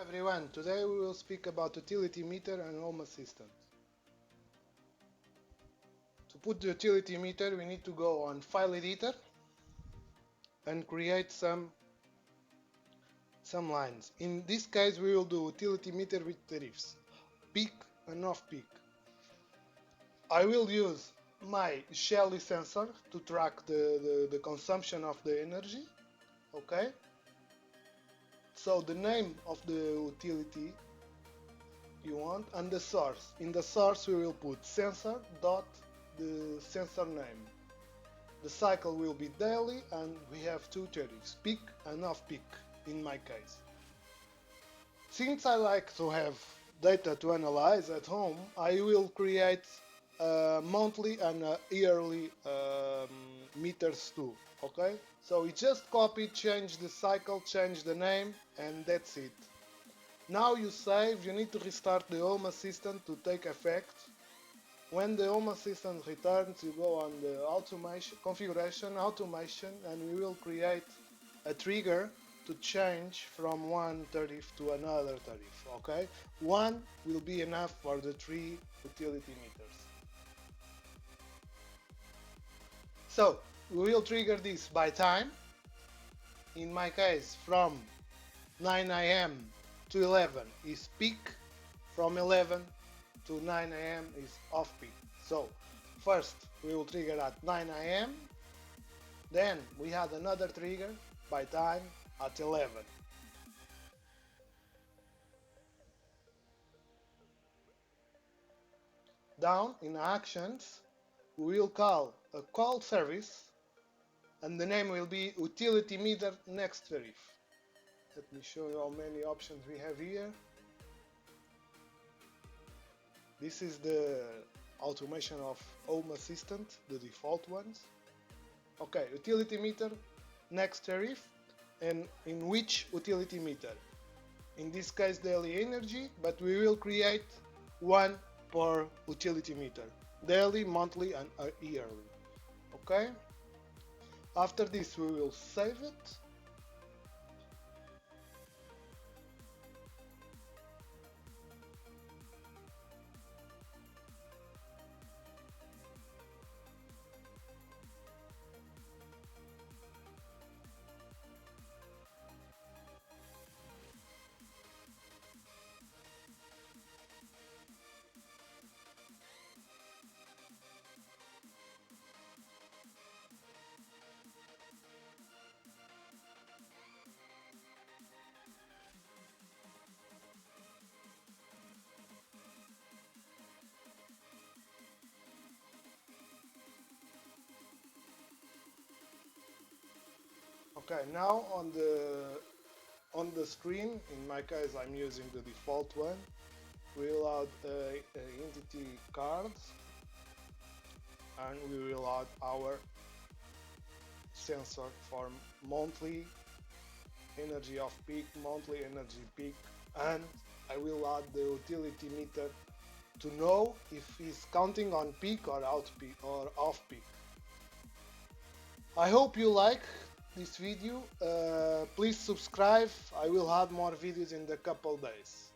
Everyone, today we will speak about utility meter and home assistant. To put the utility meter we need to go on file editor and create some lines. In this case we will do utility meter with tariffs, peak and off peak. I will use my Shelly sensor to track the consumption of the energy. Okay, so the name of the utility you want and the source. In the source we will put sensor dot the sensor name. The cycle will be daily and we have two tariffs, peak and off peak in my case. Since I like to have data to analyze at home, I will create monthly and yearly meters too. Okay, so we just copy, change the cycle, change the name, and that's it. Now you save, you need to restart the Home Assistant to take effect. When the Home Assistant returns, you go on the automation, configuration, automation, and we will create a trigger to change from one tariff to another tariff, okay? One will be enough for the 3 utility meters. So, we will trigger this by time. In my case, from 9 a.m. to 11 is peak, from 11 to 9 a.m. is off peak. So first we will trigger at 9 a.m. Then we had another trigger by time at 11. Down in actions we will call a call service and the name will be utility meter next tariff. Let me show you how many options we have here. This is the automation of Home Assistant, the default ones. Okay, utility meter, next tariff, and in which utility meter? In this case daily energy, but we will create one per utility meter, daily, monthly and yearly. Okay, after this we will save it. Okay, now on the screen, in my case I'm using the default one, we'll add a entity card and we will add our sensor for monthly energy off peak, monthly energy peak, and I will add the utility meter to know if it's counting on peak or out peak or off peak. I hope you like this video. Please subscribe. I will have more videos in a couple days.